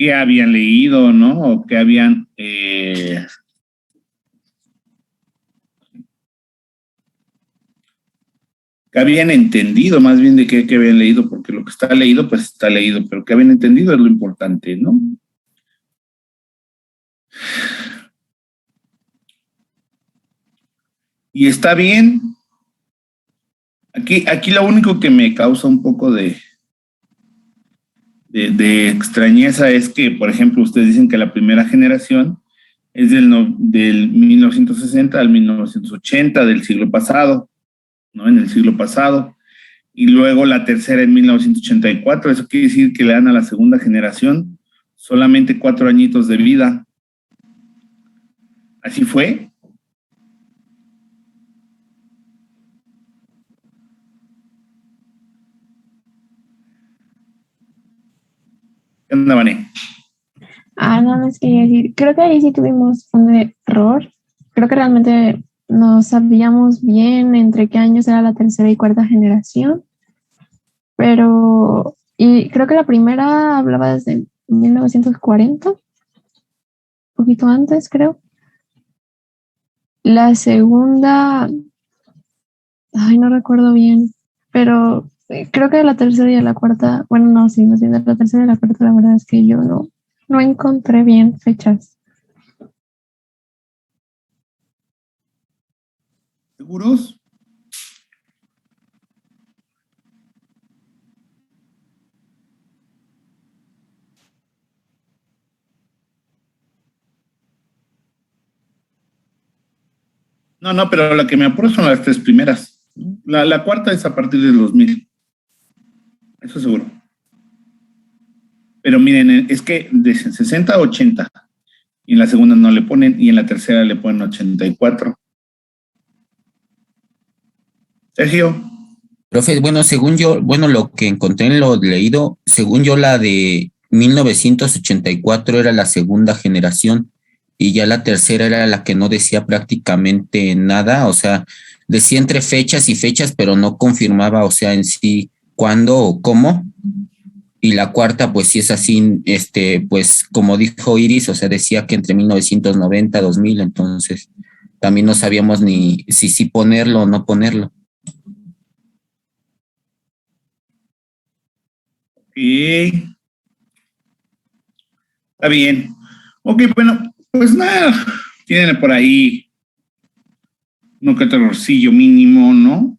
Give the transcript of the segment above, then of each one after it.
qué habían leído, ¿no? O que habían entendido más bien de qué habían leído, porque lo que está leído, pues está leído, pero que habían entendido es lo importante, ¿no? Y está bien. Aquí lo único que me causa un poco de extrañeza es que, por ejemplo, ustedes dicen que la primera generación es del 1960 al 1980 del siglo pasado, ¿no? En el siglo pasado. Y luego la tercera en 1984. Eso quiere decir que le dan a la segunda generación solamente 4 añitos de vida. ¿Así fue? ¿Qué onda, Vané? Nada más quería decir, creo que ahí sí tuvimos un error. Creo que realmente no sabíamos bien entre qué años era la tercera y cuarta generación, y creo que la primera hablaba desde 1940, un poquito antes, creo. La segunda, ay, no recuerdo bien, pero creo que de la tercera y de la cuarta, bueno, no, sí, más bien de la tercera y la cuarta, la verdad es que yo no encontré bien fechas. ¿Seguros? No, pero la que me apuro son las 3 primeras. La cuarta es a partir del 2000. Eso seguro. Pero miren, es que de 60 a 80. Y en la segunda no le ponen, y en la tercera le ponen 84. Sergio. Profe, bueno, según yo, bueno, lo que encontré en lo leído, según yo, la de 1984 era la segunda generación y ya la tercera era la que no decía prácticamente nada, o sea, decía entre fechas y fechas, pero no confirmaba, o sea, en sí cuándo o cómo. Y la cuarta, pues sí es así, pues como dijo Iris, o sea, decía que entre 1990, 2000, entonces también no sabíamos ni si sí ponerlo o no ponerlo. Sí, está bien. Ok, bueno, pues nada, tienen por ahí uno que otro errorcillo mínimo, ¿no?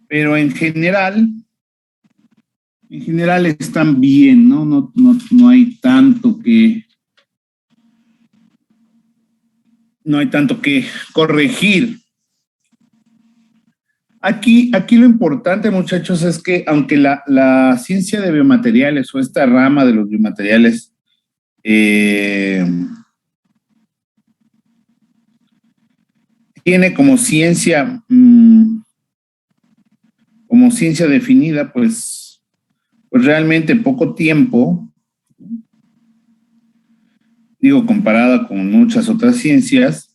Pero en general están bien, ¿no? No hay tanto no hay tanto que corregir. Aquí lo importante, muchachos, es que aunque la ciencia de biomateriales o esta rama de los biomateriales tiene como ciencia definida, pues realmente poco tiempo, digo, comparada con muchas otras ciencias,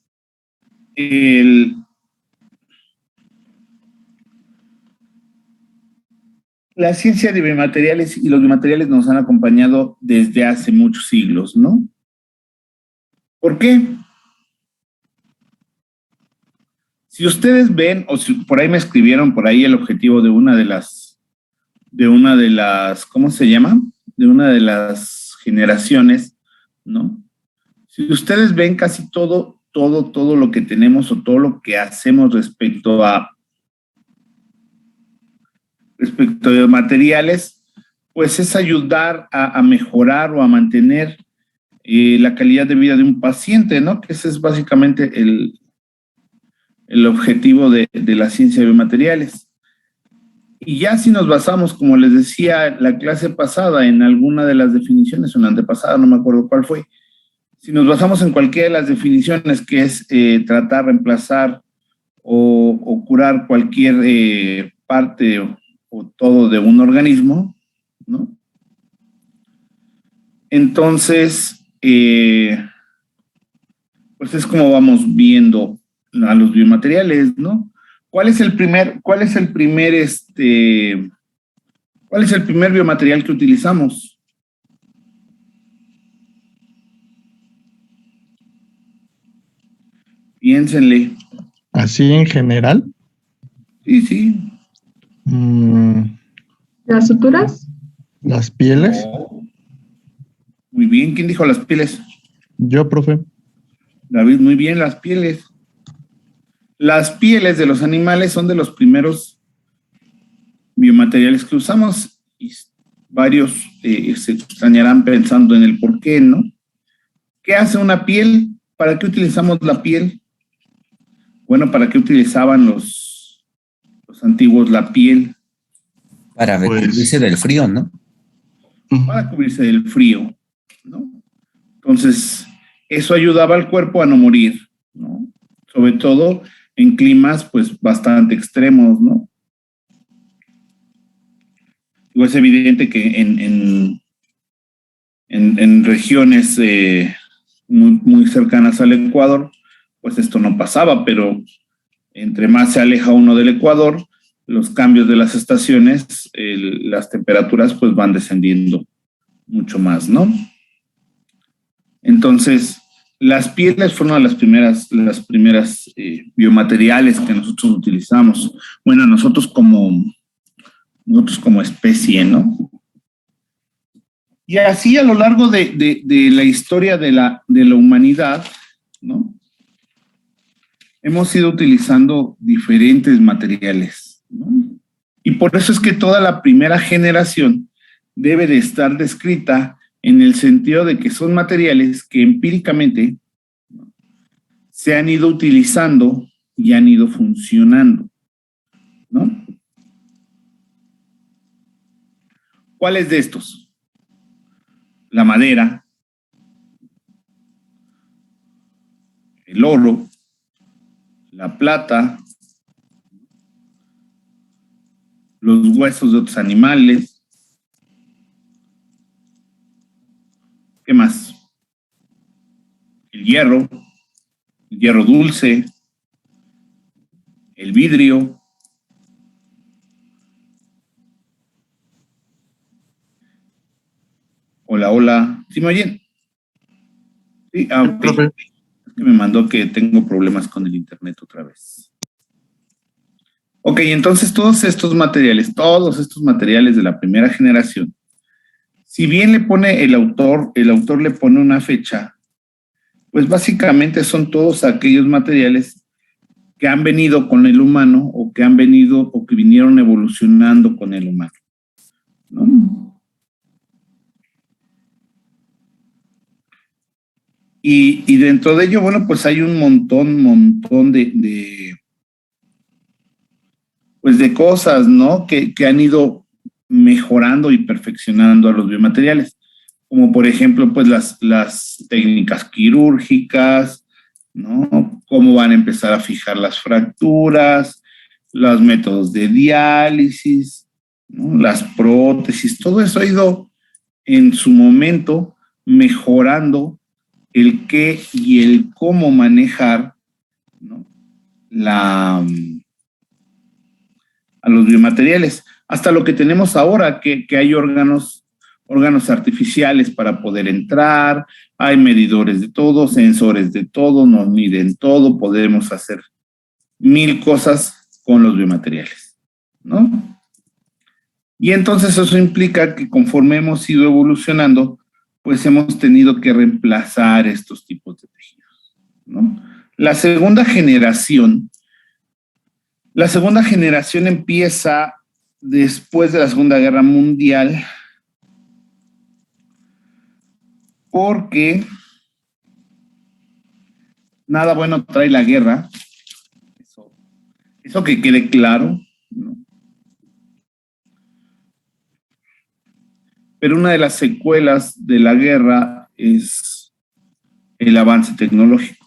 la ciencia de biomateriales y los biomateriales nos han acompañado desde hace muchos siglos, ¿no? ¿Por qué? Si ustedes ven, o si por ahí me escribieron por ahí el objetivo de una de las, ¿cómo se llama? De una de las generaciones, ¿no? Si ustedes ven casi todo lo que tenemos o todo lo que hacemos respecto a materiales, pues es ayudar a mejorar o a mantener la calidad de vida de un paciente, ¿no? Que ese es básicamente el objetivo de la ciencia de biomateriales. Y ya si nos basamos, como les decía la clase pasada, en alguna de las definiciones, o en la antepasada, no me acuerdo cuál fue, si nos basamos en cualquiera de las definiciones, que es tratar, reemplazar o curar cualquier parte o todo de un organismo, ¿no? Entonces, pues es como vamos viendo a los biomateriales, ¿no? ¿Cuál es el primer biomaterial que utilizamos? Piénsenle. ¿Así en general? Sí. ¿Las suturas? ¿Las pieles? No. Muy bien, ¿quién dijo las pieles? Yo, profe. David, muy bien, las pieles. Las pieles de los animales son de los primeros biomateriales que usamos y varios se extrañarán pensando en el por qué, ¿no? ¿Qué hace una piel? ¿Para qué utilizamos la piel? Bueno, ¿para qué utilizaban los antiguos la piel? Para cubrirse del frío, ¿no? Para cubrirse del frío, ¿no? Entonces, eso ayudaba al cuerpo a no morir, ¿no? Sobre todo en climas, pues, bastante extremos, ¿no? Es evidente que en regiones muy cercanas al Ecuador, pues esto no pasaba, pero entre más se aleja uno del Ecuador, los cambios de las estaciones, las temperaturas pues van descendiendo mucho más, ¿no? Entonces, las pieles fueron las primeras biomateriales que nosotros utilizamos. Bueno, nosotros como especie, ¿no? Y así a lo largo de la historia de la humanidad, ¿no? Hemos ido utilizando diferentes materiales, ¿no? Y por eso es que toda la primera generación debe de estar descrita en el sentido de que son materiales que empíricamente, ¿no?, se han ido utilizando y han ido funcionando, ¿no? ¿Cuáles de estos? La madera, el oro, la plata, los huesos de otros animales. ¿Qué más? El hierro dulce, el vidrio. Hola. ¿Sí me oyen? Sí, ok. Es que me mandó que tengo problemas con el internet otra vez. Ok, entonces todos estos materiales de la primera generación, si bien le pone el autor le pone una fecha, pues básicamente son todos aquellos materiales que han venido con el humano o que vinieron evolucionando con el humano, ¿no? Y dentro de ello, bueno, pues hay un montón de cosas, ¿no? Que han ido mejorando y perfeccionando a los biomateriales, como por ejemplo, pues las técnicas quirúrgicas, ¿no? Cómo van a empezar a fijar las fracturas, los métodos de diálisis, ¿no?, las prótesis, todo eso ha ido en su momento mejorando el qué y el cómo manejar, ¿no?, a los biomateriales, hasta lo que tenemos ahora, que hay órganos artificiales para poder entrar, hay medidores de todo, sensores de todo, nos miden todo, podemos hacer 1000 cosas con los biomateriales, ¿no? Y entonces eso implica que conforme hemos ido evolucionando, pues hemos tenido que reemplazar estos tipos de tejidos, ¿no? La segunda generación empieza después de la Segunda Guerra Mundial, porque nada bueno trae la guerra, eso que quede claro, ¿no? Pero una de las secuelas de la guerra es el avance tecnológico.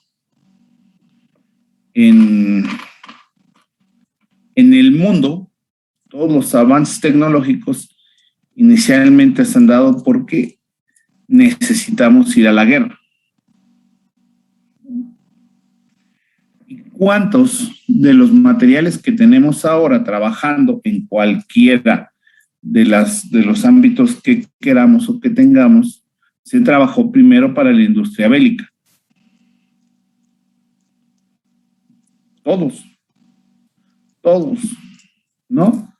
En el mundo, todos los avances tecnológicos inicialmente se han dado porque necesitamos ir a la guerra. ¿Y cuántos de los materiales que tenemos ahora trabajando en cualquiera de los ámbitos que queramos o que tengamos, se trabajó primero para la industria bélica? todos, ¿no?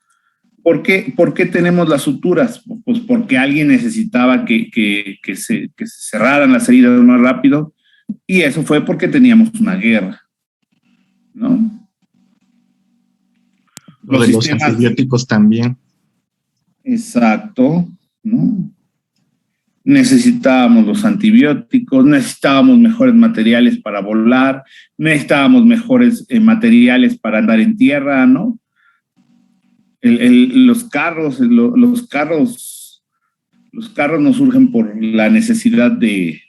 ¿Por qué tenemos las suturas? Pues porque alguien necesitaba que se cerraran las heridas más rápido, y eso fue porque teníamos una guerra, ¿no? Lo de los antibióticos también. Exacto, ¿no? Necesitábamos los antibióticos, necesitábamos mejores materiales para volar, necesitábamos mejores materiales para andar en tierra, ¿no? Los carros nos surgen por la necesidad de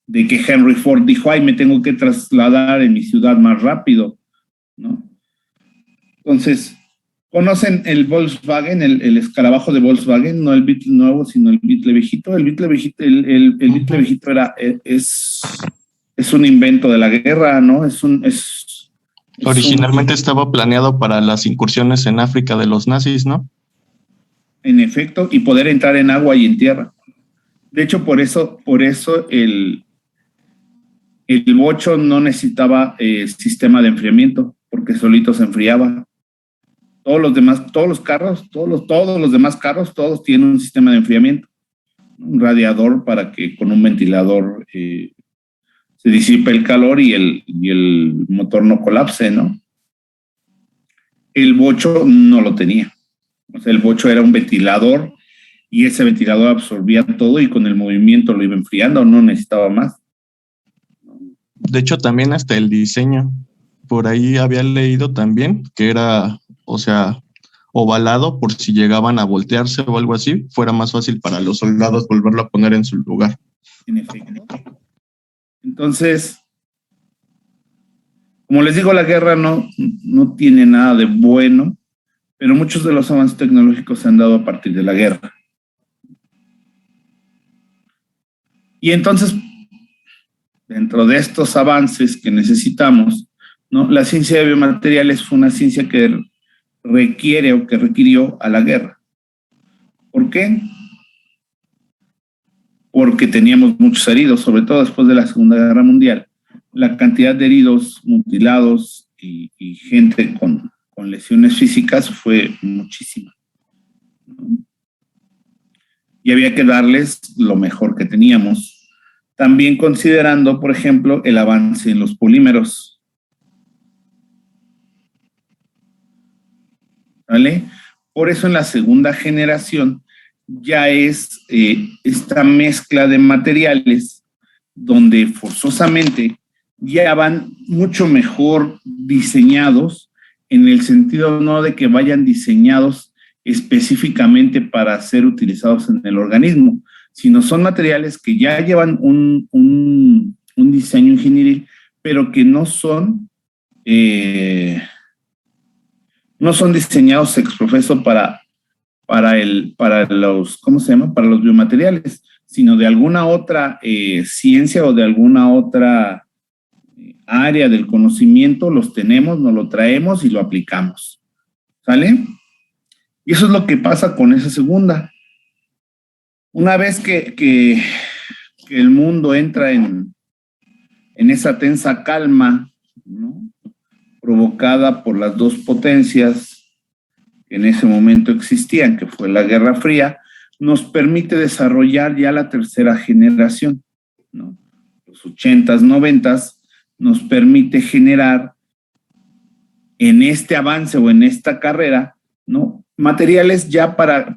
que Henry Ford dijo, ay, me tengo que trasladar en mi ciudad más rápido, ¿no? Entonces, ¿conocen el Volkswagen, el escarabajo de Volkswagen? No el Beetle nuevo, sino el Beetle viejito. El Beetle viejito, el Beetle viejito es un invento de la guerra, ¿no? Originalmente estaba planeado para las incursiones en África de los nazis, ¿no? En efecto, y poder entrar en agua y en tierra. De hecho, por eso el bocho no necesitaba sistema de enfriamiento, porque solito se enfriaba. Todos los demás carros tienen un sistema de enfriamiento, un radiador para que con un ventilador se disipe el calor y el motor no colapse, ¿no? El bocho no lo tenía. O sea, el bocho era un ventilador y ese ventilador absorbía todo y con el movimiento lo iba enfriando, no necesitaba más. De hecho, también hasta el diseño. Por ahí había leído también que era, o sea, ovalado por si llegaban a voltearse o algo así, fuera más fácil para los soldados volverlo a poner en su lugar. En efecto. Entonces, como les digo, la guerra no tiene nada de bueno, pero muchos de los avances tecnológicos se han dado a partir de la guerra. Y entonces, dentro de estos avances que necesitamos, ¿no? La ciencia de biomateriales fue una ciencia que requirió a la guerra. ¿Por qué? Porque teníamos muchos heridos, sobre todo después de la Segunda Guerra Mundial. La cantidad de heridos, mutilados y gente con lesiones físicas fue muchísima, ¿no? Y había que darles lo mejor que teníamos. También considerando, por ejemplo, el avance en los polímeros. ¿Vale? Por eso en la segunda generación ya es esta mezcla de materiales donde forzosamente ya van mucho mejor diseñados, en el sentido no de que vayan diseñados específicamente para ser utilizados en el organismo, sino son materiales que ya llevan un diseño ingenieril, pero que no son diseñados ex profeso para los, ¿cómo se llama? Para los biomateriales, sino de alguna otra ciencia o de alguna otra área del conocimiento, los tenemos, nos lo traemos y lo aplicamos. ¿Sale? Y eso es lo que pasa con esa segunda. Una vez que el mundo entra en esa tensa calma, ¿no? Provocada por las dos potencias que en ese momento existían, que fue la Guerra Fría, nos permite desarrollar ya la tercera generación, ¿no? Los 80s, 90s, nos permite generar en este avance o en esta carrera, ¿no? Materiales ya para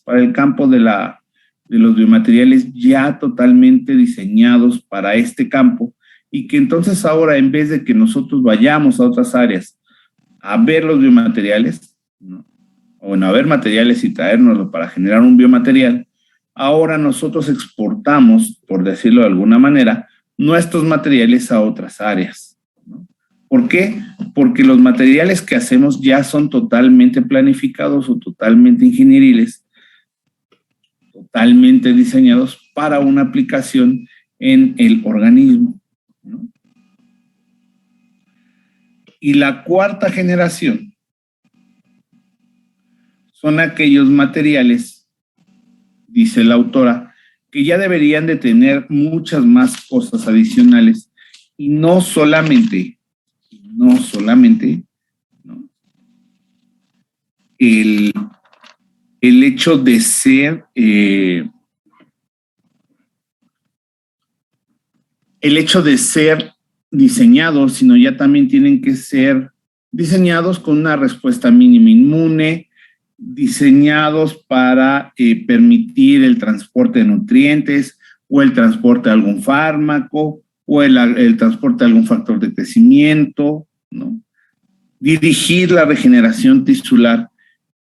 el campo de los biomateriales ya totalmente diseñados para este campo, y que entonces ahora, en vez de que nosotros vayamos a otras áreas a ver los biomateriales, ¿no? O bueno, a ver materiales y traérnoslo para generar un biomaterial, ahora nosotros exportamos, por decirlo de alguna manera, nuestros materiales a otras áreas, ¿no? ¿Por qué? Porque los materiales que hacemos ya son totalmente planificados o totalmente ingenieriles, totalmente diseñados para una aplicación en el organismo, ¿no? Y la cuarta generación son aquellos materiales, dice la autora, que ya deberían de tener muchas más cosas adicionales y no solamente no solamente, ¿no?, el hecho de ser, diseñados, sino ya también tienen que ser diseñados con una respuesta mínima inmune, diseñados para permitir el transporte de nutrientes o el transporte de algún fármaco o el transporte de algún factor de crecimiento, ¿no? Dirigir la regeneración tisular,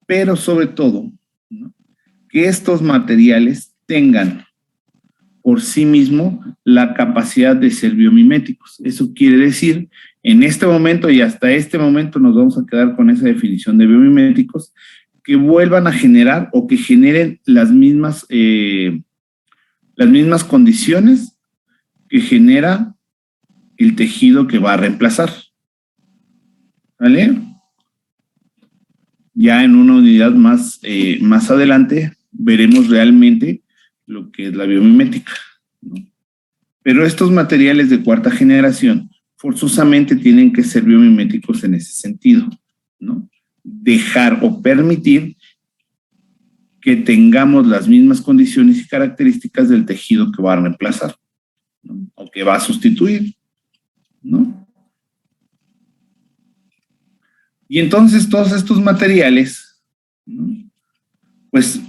pero sobre todo, ¿no?, que estos materiales tengan por sí mismo la capacidad de ser biomiméticos. Eso quiere decir, en este momento y hasta este momento nos vamos a quedar con esa definición de biomiméticos, que vuelvan a generar o que generen las mismas condiciones que genera el tejido que va a reemplazar. ¿Vale? Ya en una unidad más adelante veremos realmente lo que es la biomimética, ¿no? Pero estos materiales de cuarta generación forzosamente tienen que ser biomiméticos en ese sentido, ¿no? Dejar o permitir que tengamos las mismas condiciones y características del tejido que va a reemplazar, ¿no?, o que va a sustituir, ¿no? Y entonces todos estos materiales, ¿no?, pues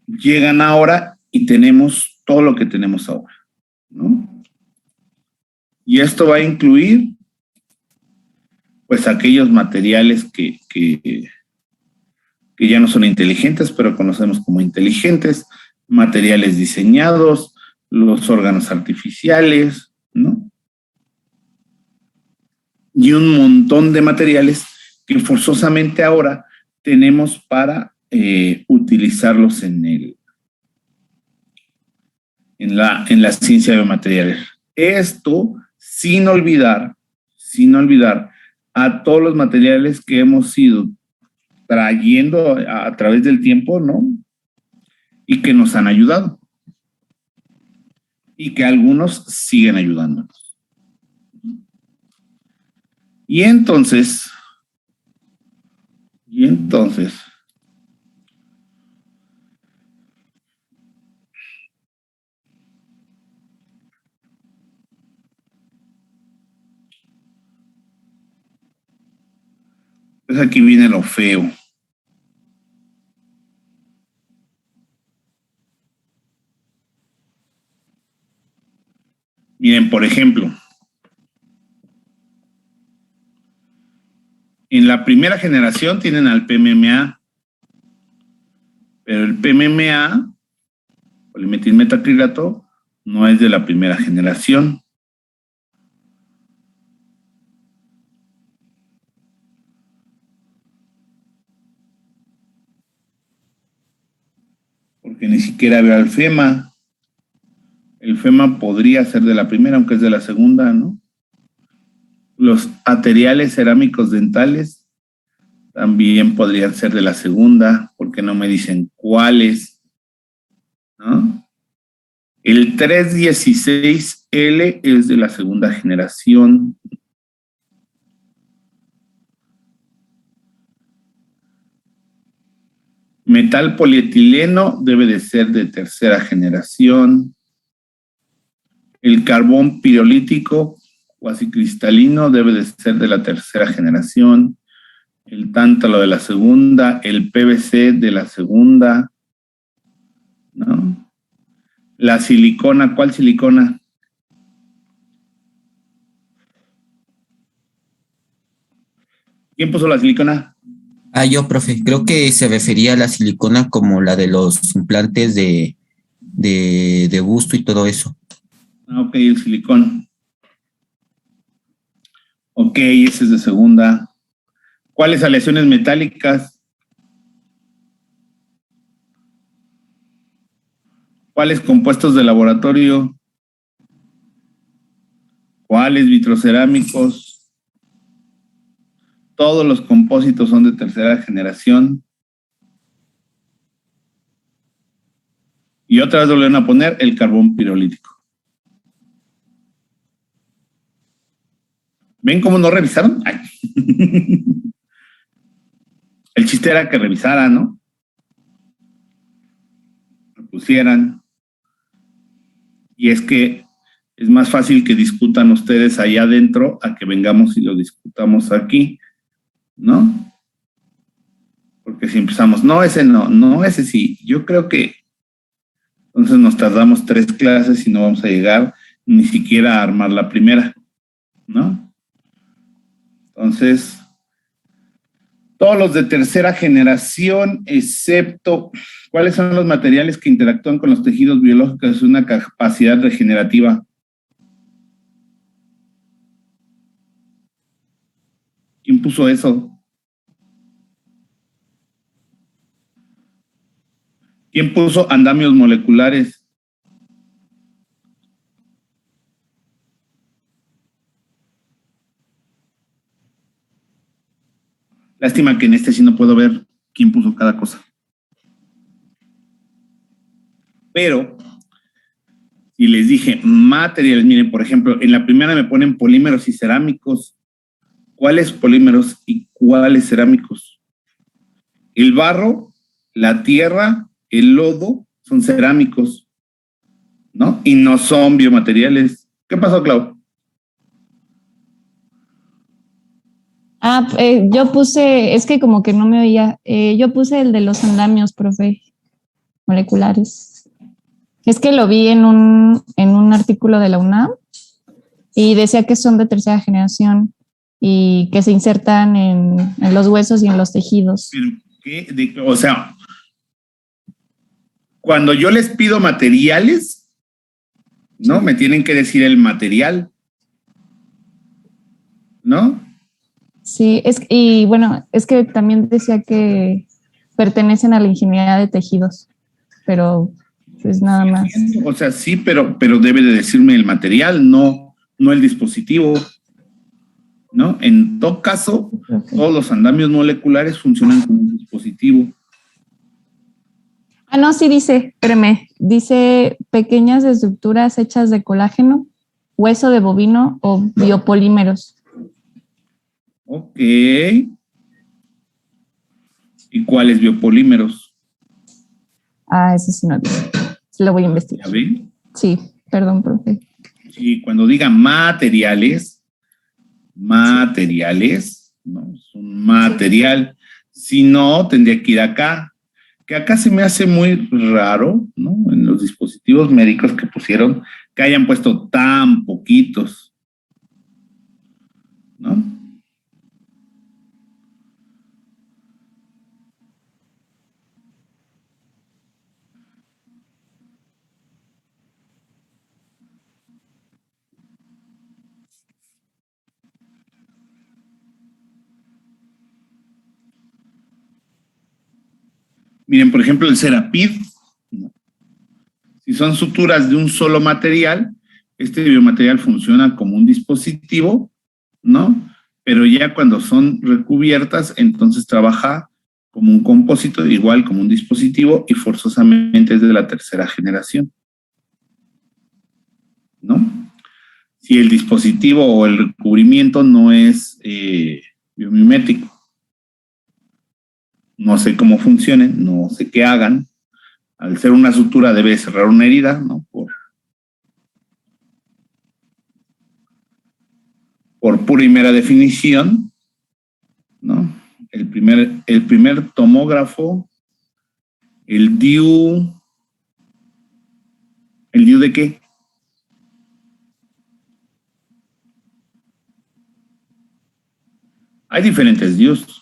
llegan ahora y tenemos todo lo que tenemos ahora, ¿no? Y esto va a incluir, pues, aquellos materiales que ya no son inteligentes, pero conocemos como inteligentes, materiales diseñados, los órganos artificiales, ¿no? Y un montón de materiales que forzosamente ahora tenemos para utilizarlos en la ciencia de biomateriales. Esto sin olvidar a todos los materiales que hemos ido trayendo a través del tiempo, ¿no?, y que nos han ayudado y que algunos siguen ayudándonos. Y entonces, pues aquí viene lo feo. Miren, por ejemplo, en la primera generación tienen al PMMA, pero el PMMA, polimetilmetacrilato, no es de la primera generación. Porque ni siquiera veo al FEMA. El FEMA podría ser de la primera, aunque es de la segunda, ¿no? Los arteriales cerámicos dentales también podrían ser de la segunda, porque no me dicen cuáles, ¿no? El 316L es de la segunda generación. Metal polietileno debe de ser de tercera generación. El carbón pirolítico cuasi cristalino debe de ser de la tercera generación. El tántalo de la segunda, el PVC de la segunda, ¿no? La silicona, ¿cuál silicona? ¿Quién puso la silicona? Yo, profe, creo que se refería a la silicona como la de los implantes de busto y todo eso. Ok, el silicón. Ok, ese es de segunda. ¿Cuáles aleaciones metálicas? ¿Cuáles compuestos de laboratorio? ¿Cuáles vitrocerámicos? Todos los compósitos son de tercera generación. Y otra vez volvieron a poner el carbón pirolítico. ¿Ven cómo no revisaron? Ay. El chiste era que revisaran, ¿no? Que pusieran. Y es que es más fácil que discutan ustedes allá adentro a que vengamos y lo discutamos aquí, ¿no? Porque si empezamos, no, ese no, no, ese sí. Yo creo que entonces nos tardamos 3 clases y no vamos a llegar ni siquiera a armar la primera, ¿no? Entonces, todos los de tercera generación, excepto, ¿cuáles son los materiales que interactúan con los tejidos biológicos de una capacidad regenerativa? ¿Quién puso eso? ¿Quién puso andamios moleculares? Lástima que en este sí no puedo ver quién puso cada cosa. Pero, si les dije materiales, miren, por ejemplo, en la primera me ponen polímeros y cerámicos. ¿Cuáles polímeros y cuáles cerámicos? El barro, la tierra, el lodo son cerámicos, ¿no? Y no son biomateriales. ¿Qué pasó, Clau? Yo puse, es que como que no me oía, yo puse el de los andamios, profe, moleculares. Es que lo vi en un artículo de la UNAM y decía que son de tercera generación y que se insertan en los huesos y en los tejidos. O sea, cuando yo les pido materiales, ¿no? Me tienen que decir el material, ¿no? Sí, y bueno, es que también decía que pertenecen a la ingeniería de tejidos, pero pues nada más. O sea, sí, pero debe de decirme el material, no el dispositivo, ¿no? En todo caso, Okay. Todos los andamios moleculares funcionan como un dispositivo. No, sí dice, espérame, dice pequeñas estructuras hechas de colágeno, hueso de bovino o biopolímeros. Ok. ¿Y cuáles biopolímeros? Eso sí no dice. Sí lo voy a investigar. ¿Ya ven? Sí, perdón, profe. Sí, cuando digan materiales, ¿no? Es un material. Si no, tendría que ir acá. Que acá se me hace muy raro, ¿no? En los dispositivos médicos que pusieron, que hayan puesto tan poquitos, ¿no? Miren, por ejemplo, el Serapid, ¿no? Si son suturas de un solo material, este biomaterial funciona como un dispositivo, ¿no? Pero ya cuando son recubiertas, entonces trabaja como un compósito, igual como un dispositivo, y forzosamente es de la tercera generación, ¿no? Si el dispositivo o el recubrimiento no es biomimético. No sé cómo funcionen, no sé qué hagan. Al ser una sutura debe cerrar una herida, ¿no? Por pura y mera definición, ¿no? El primer tomógrafo, el DIU de qué? Hay diferentes DIUs.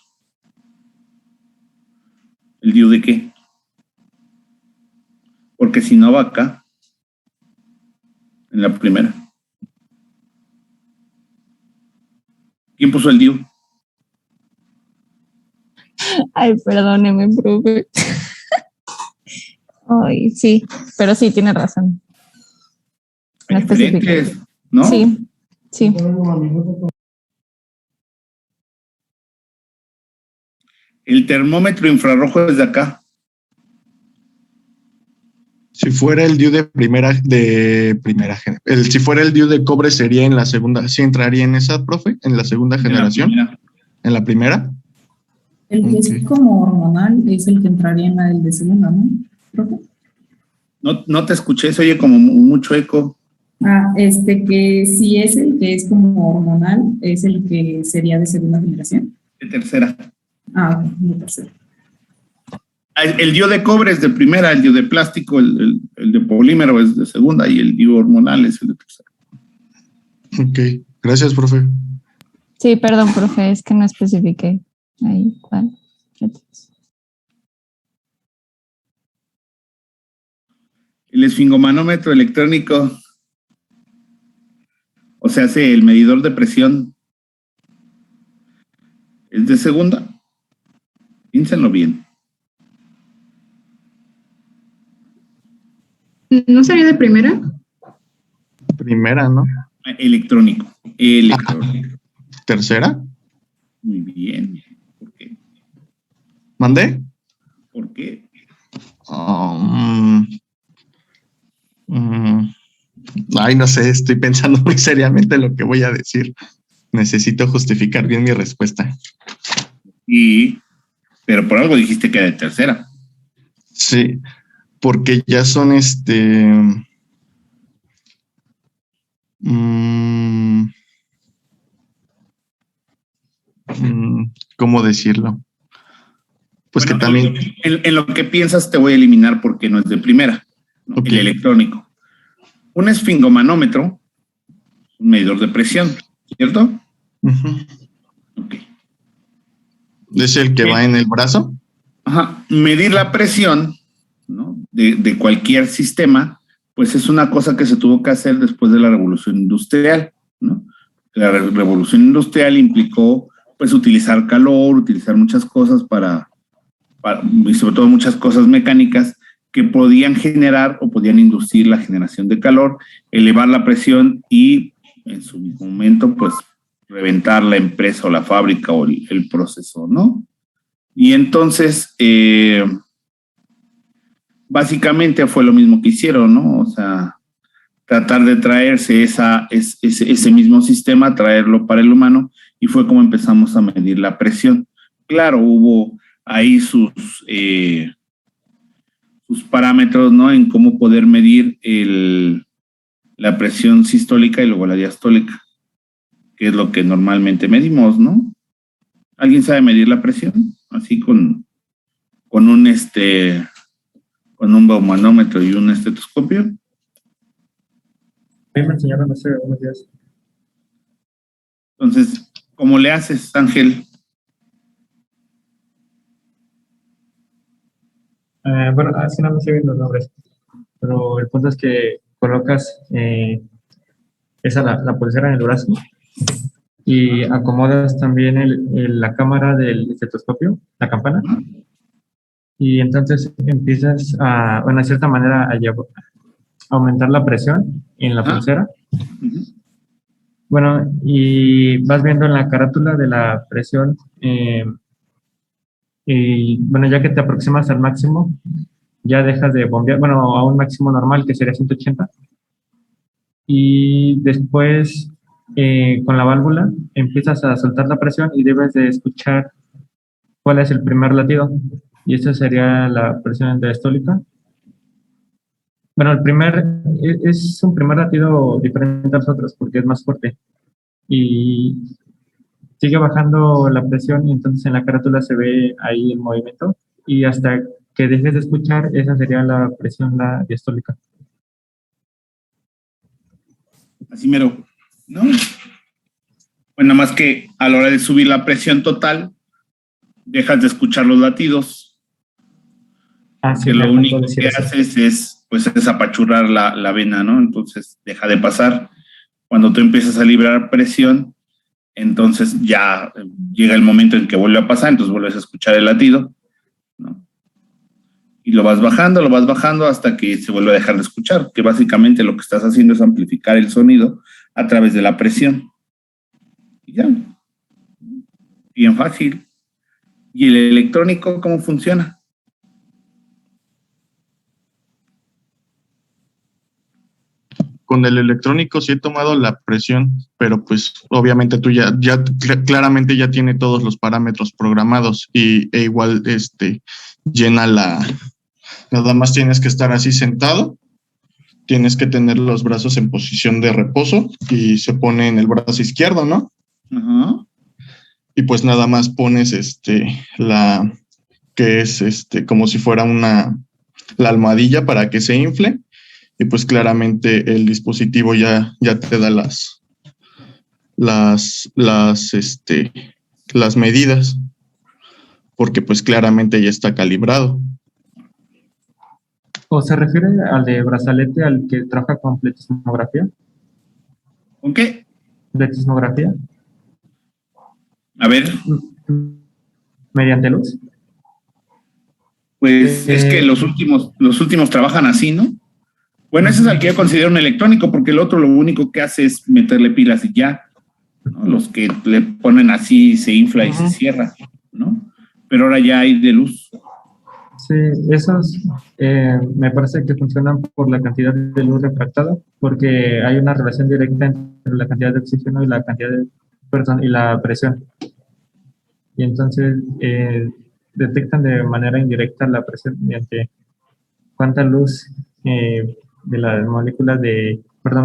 ¿El DIU de qué? Porque si no va acá, en la primera. ¿Quién puso el DIU? Ay, perdóneme, profe. Ay, sí, pero sí, tiene razón. Hay diferentes, ¿no? Sí, sí. El termómetro infrarrojo es de acá. Si fuera el DIU si fuera el DIU de cobre sería en la segunda, ¿sí entraría en esa, profe? ¿En la segunda generación? ¿En la primera? El que es como hormonal es el que entraría en la del de segunda, ¿no? ¿Profe? No te escuché, se oye como mucho eco. Que si es el que es como hormonal, es el que sería de segunda generación. De tercera. Ok, de tercera. El DIU de cobre es de primera, el DIU de plástico, el de polímero es de segunda y el DIU hormonal es el de tercera. Ok, gracias, profe. Sí, perdón, profe, es que no especifiqué ahí cuál. El esfingomanómetro electrónico, o sea, el medidor de presión, es de segunda. Piénsenlo bien. ¿No sería de primera? Primera, ¿no? Electrónico. ¿Tercera? Muy bien. ¿Por qué? ¿Mandé? ¿Por qué? Ay, no sé, estoy pensando muy seriamente lo que voy a decir. Necesito justificar bien mi respuesta. Pero por algo dijiste que era de tercera. Sí, porque ya son ¿cómo decirlo? Pues bueno, que también... En lo que piensas te voy a eliminar porque no es de primera, ¿no? Okay. El electrónico. Un esfingomanómetro, un medidor de presión, ¿cierto? Ok. ¿Es el que va en el brazo? Ajá. Medir la presión, ¿no? de cualquier sistema, pues es una cosa que se tuvo que hacer después de la Revolución Industrial, ¿no? La Revolución Industrial implicó, pues, utilizar calor, utilizar muchas cosas y sobre todo muchas cosas mecánicas que podían generar o podían inducir la generación de calor, elevar la presión y en su momento, pues, reventar la empresa o la fábrica o el proceso, ¿no? Y entonces, básicamente fue lo mismo que hicieron, ¿no? O sea, tratar de traerse ese mismo sistema, traerlo para el humano, y fue como empezamos a medir la presión. Claro, hubo ahí sus parámetros, ¿no? En cómo poder medir la presión sistólica y luego la diastólica, que es lo que normalmente medimos, ¿no? ¿Alguien sabe medir la presión? Así con un baumanómetro y un estetoscopio. A mí me enseñaron hace unos días. Entonces, ¿cómo le haces, Ángel? Bueno, así no me sé bien los nombres, pero el punto es que colocas la pulsera en el brazo y acomodas también la cámara del estetoscopio, la campana, y entonces empiezas de cierta manera a aumentar la presión en la pulsera. Bueno, y vas viendo en la carátula de la presión, y bueno, ya que te aproximas al máximo, ya dejas de bombear, bueno, a un máximo normal que sería 180. Y después, con la válvula, empiezas a soltar la presión y debes de escuchar cuál es el primer latido. Y esta sería la presión diastólica. Bueno, es un primer latido diferente a los otros porque es más fuerte. Y sigue bajando la presión y entonces en la carátula se ve ahí el movimiento. Y hasta que dejes de escuchar, esa sería la presión diastólica. Así mero, ¿no? Bueno, más que a la hora de subir la presión total, dejas de escuchar los latidos. Sí, lo único que haces es apachurrar la vena, ¿no? Entonces deja de pasar. Cuando tú empiezas a liberar presión, entonces ya llega el momento en que vuelve a pasar, entonces vuelves a escuchar el latido, ¿no? Y lo vas bajando hasta que se vuelve a dejar de escuchar, que básicamente lo que estás haciendo es amplificar el sonido a través de la presión. Y ya. Bien fácil. ¿Y el electrónico cómo funciona? con el electrónico sí he tomado la presión, pero pues obviamente tú claramente ya tiene todos los parámetros programados e igual llena nada más tienes que estar así sentado, tienes que tener los brazos en posición de reposo y se pone en el brazo izquierdo, ¿no? Ajá. Y pues nada más pones que es como si fuera la almohadilla para que se infle. Y pues claramente el dispositivo ya te da las medidas, porque pues claramente ya está calibrado. ¿O se refiere al de brazalete, al que trabaja con pletismografía? ¿Con qué? ¿Pletismografía? A ver, ¿Mediante luz? pues es que los últimos trabajan así, ¿no? Bueno, ese es el que yo considero un electrónico, porque el otro lo único que hace es meterle pilas y ya, ¿no? Los que le ponen así, se infla y se cierra, ¿no? Pero ahora ya hay de luz. Sí, esos me parece que funcionan por la cantidad de luz refractada, porque hay una relación directa entre la cantidad de oxígeno y la cantidad y la presión. Y entonces detectan de manera indirecta la presión mediante cuánta luz de las moléculas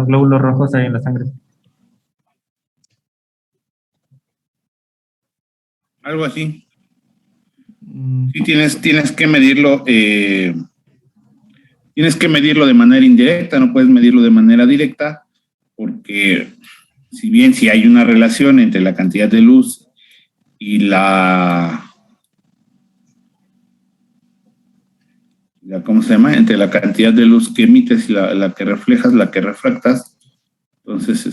glóbulos rojos hay en la sangre. Algo así. Sí, tienes que medirlo, tienes que medirlo de manera indirecta, no puedes medirlo de manera directa, porque si hay una relación entre la cantidad de luz y ¿cómo se llama? Entre la cantidad de luz que emites y la que reflejas, la que refractas, entonces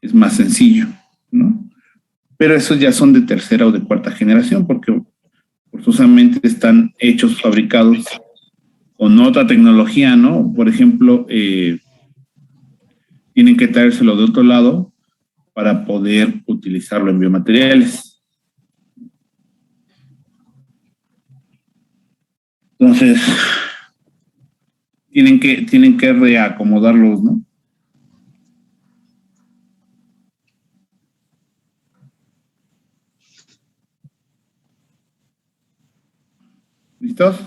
es más sencillo, ¿no? Pero esos ya son de tercera o de cuarta generación, porque forzosamente están hechos, fabricados con otra tecnología, ¿no? Por ejemplo, tienen que traérselo de otro lado para poder utilizarlo en biomateriales. Entonces, tienen que reacomodarlos, ¿no? ¿Listos?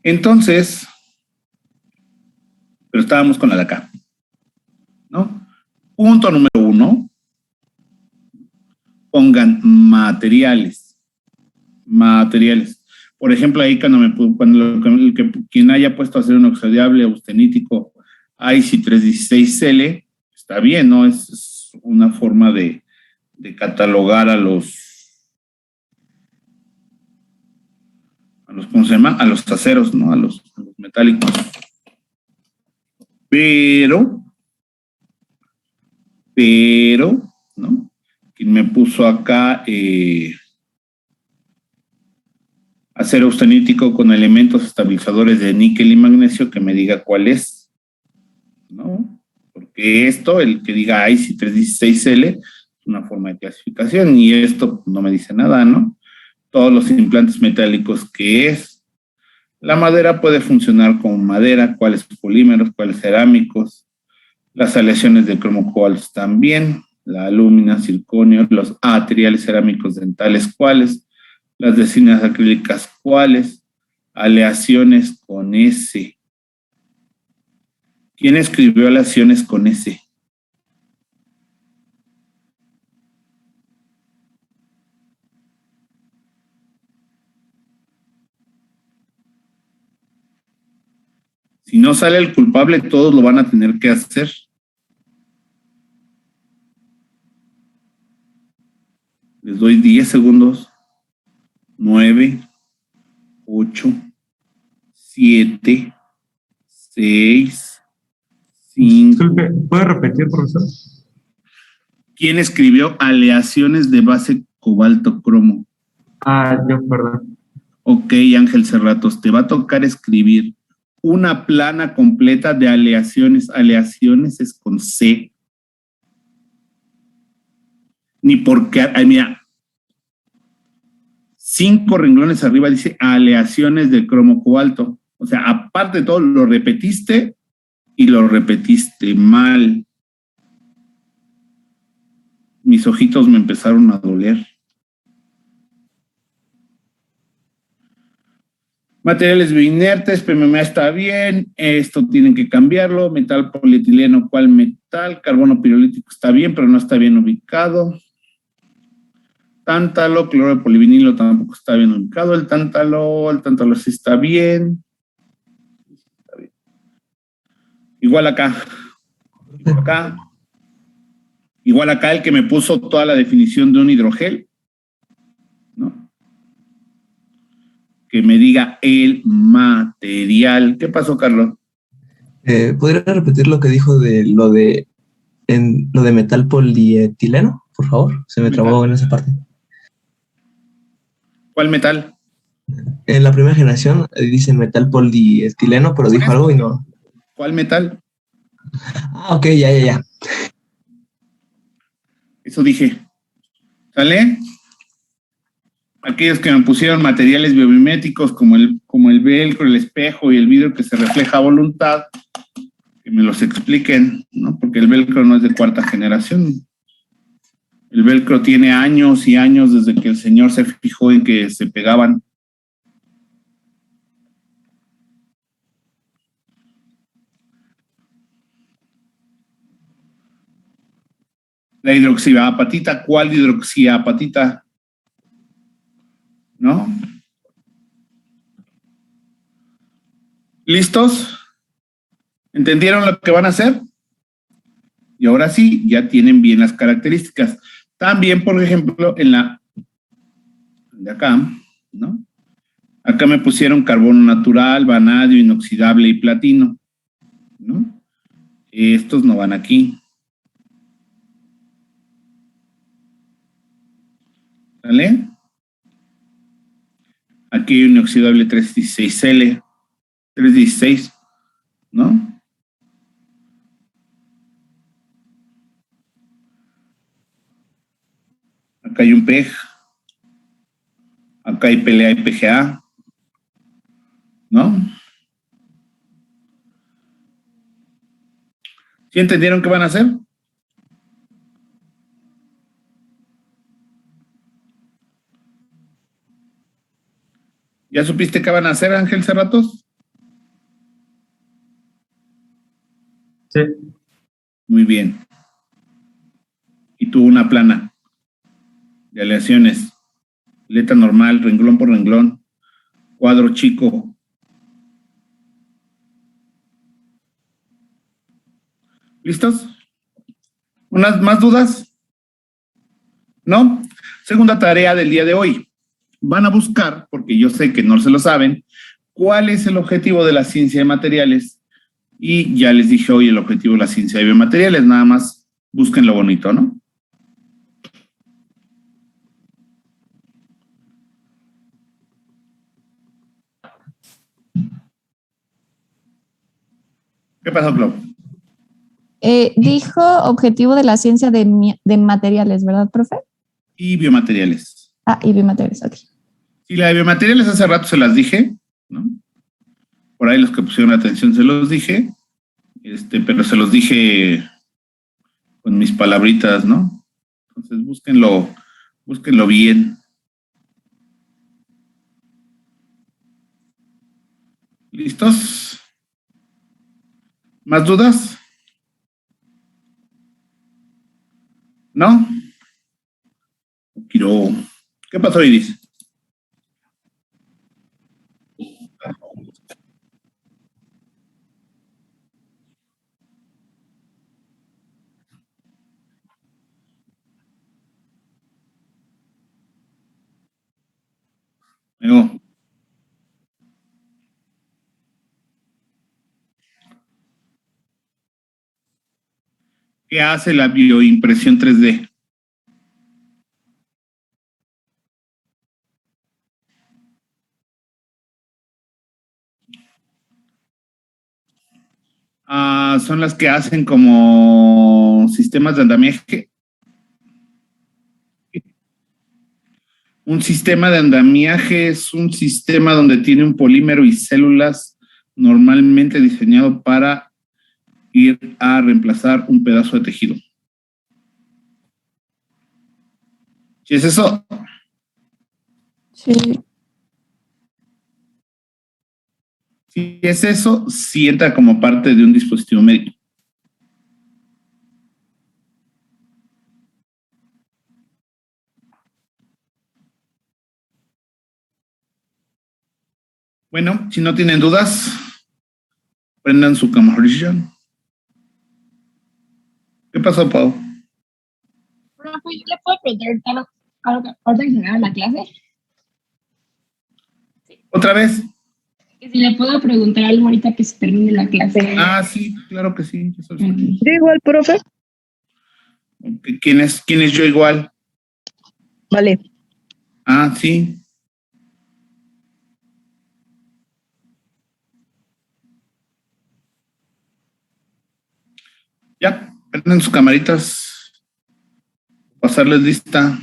Entonces, pero estábamos con la de acá, ¿no? Punto número 1, pongan materiales. Por ejemplo, ahí quien haya puesto a hacer un oxidable austenítico IC 316L, está bien, ¿no? Es una forma de catalogar a los ¿cómo se llama? A los aceros, ¿no? A los metálicos. Pero, ¿no? Quien me puso acá acero austenítico con elementos estabilizadores de níquel y magnesio, que me diga cuál es, ¿no? Porque el que diga IC 316L, es una forma de clasificación, y esto no me dice nada, ¿no? Todos los implantes metálicos que es. La madera puede funcionar como madera, cuáles polímeros, cuáles cerámicos, las aleaciones de cromo cobalto también, la alúmina, circonio, los materiales cerámicos dentales cuáles, las resinas acrílicas cuáles, aleaciones con S. ¿Quién escribió aleaciones con S? Si no sale el culpable, todos lo van a tener que hacer. Les doy 10 segundos. 9, 8, 7, 6, 5. Disculpe, ¿puede repetir, profesor? ¿Quién escribió aleaciones de base cobalto-cromo? Yo, perdón. Ok, Ángel Cerratos, te va a tocar escribir una plana completa de aleaciones. Aleaciones es con C. Ni porque, mira, 5 renglones arriba dice aleaciones de cromo cobalto. O sea, aparte de todo, lo repetiste y lo repetiste mal. Mis ojitos me empezaron a doler. Materiales bioinertes, PMMA está bien, esto tienen que cambiarlo, metal polietileno, ¿cuál metal? Carbono pirolítico está bien, pero no está bien ubicado. Tántalo, cloro de polivinilo tampoco está bien ubicado. El tántalo sí está bien. Igual acá. Igual acá el que me puso toda la definición de un hidrogel, ¿no? Que me diga el material. ¿Qué pasó, Carlos? ¿Podría repetir lo que dijo de lo de metal polietileno, por favor? Se me trabó en esa parte. ¿Cuál metal? En la primera generación dice metal polietileno, pero dijo algo y no. ¿Cuál metal? Ah, ok, ya. Eso dije. ¿Sale? Aquellos que me pusieron materiales biomiméticos como el velcro, el espejo y el vidrio que se refleja a voluntad, que me los expliquen, ¿no? Porque el velcro no es de cuarta generación. El velcro tiene años y años desde que el señor se fijó en que se pegaban. La hidroxiapatita, ¿cuál hidroxiapatita? ¿No? ¿Listos? ¿Entendieron lo que van a hacer? Y ahora sí, ya tienen bien las características. También, por ejemplo, en la de acá, ¿no? Acá me pusieron carbono natural, vanadio, inoxidable y platino, ¿no? Estos no van aquí. ¿Vale? Aquí hay un inoxidable 316L, 316, ¿no? Acá hay un PEG, acá hay PLA y PGA, ¿no? ¿Sí entendieron qué van a hacer? ¿Ya supiste qué van a hacer, Ángel Cerratos? Sí. Muy bien. Y tú una plana de aleaciones, letra normal, renglón por renglón, cuadro chico. ¿Listos? ¿Unas más dudas? ¿No? Segunda tarea del día de hoy. Van a buscar, porque yo sé que no se lo saben, cuál es el objetivo de la ciencia de materiales. Y ya les dije hoy el objetivo de la ciencia de biomateriales, nada más busquen lo bonito, ¿no? ¿Qué pasó, Clau? Dijo objetivo de la ciencia de materiales, ¿verdad, profe? Y biomateriales. Ah, y biomateriales, ok. Sí, la de biomateriales hace rato se las dije, ¿no? Por ahí los que pusieron atención se los dije, pero se los dije con mis palabritas, ¿no? Entonces búsquenlo bien. ¿Listos? ¿Más dudas? ¿No? Quiero. ¿Qué pasó, Iris? Luego. ¿Qué hace la bioimpresión 3D? Son las que hacen como sistemas de andamiaje. Un sistema de andamiaje es un sistema donde tiene un polímero y células normalmente diseñado para ir a reemplazar un pedazo de tejido. ¿Qué es eso? Sí. Si es eso, sí entra como parte de un dispositivo médico. Bueno, si no tienen dudas, prendan su camarilla. ¿Qué pasó, Pau? Profe, ¿yo le puedo preguntar algo ahorita que se acabe la clase? ¿Otra vez? Que si le puedo preguntar algo ahorita que se termine la clase. Ah, sí, claro que sí. Yo soy aquí. Yo igual, profe. ¿Quién es yo igual? Vale. Ah, sí. Ya, prenden sus camaritas. Pasarles lista.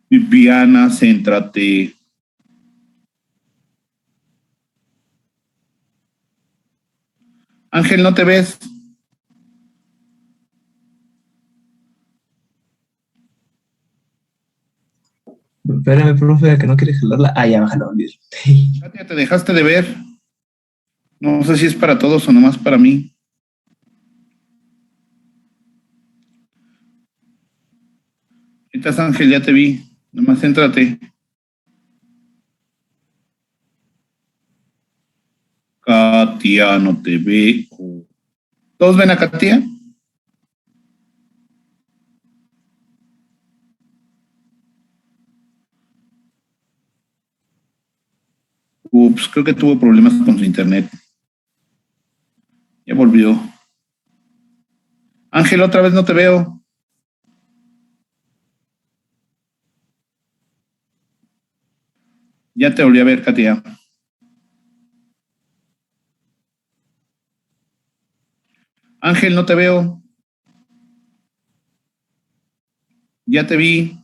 Viviana, céntrate. Ángel, ¿no te ves? Espérame, profe, que no quiere jalarla. Ah, ya me jaló, olvidé. Katia, te dejaste de ver. No sé si es para todos o nomás para mí. Ahorita estás, Ángel, ya te vi. Nomás céntrate. Katia, no te veo. ¿Todos ven a Katia? Ups, creo que tuvo problemas con su internet. Ya volvió. Ángel, otra vez no te veo. Ya te volví a ver, Katia. Ángel, no te veo. Ya te vi.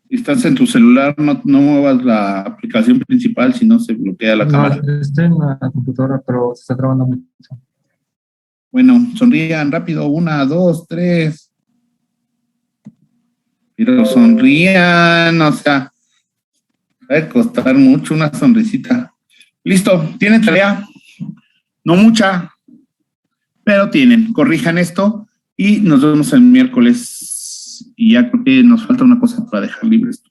Estás en tu celular, no muevas la aplicación principal, si no se bloquea la cámara. Estoy en la computadora, pero se está trabando mucho. Bueno, sonrían rápido. 1, 2, 3. Pero sonrían, o sea, va a costar mucho una sonrisita. Listo, ¿tienen tarea? No mucha, pero tienen. Corrijan esto y nos vemos el miércoles. Y ya creo que nos falta una cosa para dejar libre esto.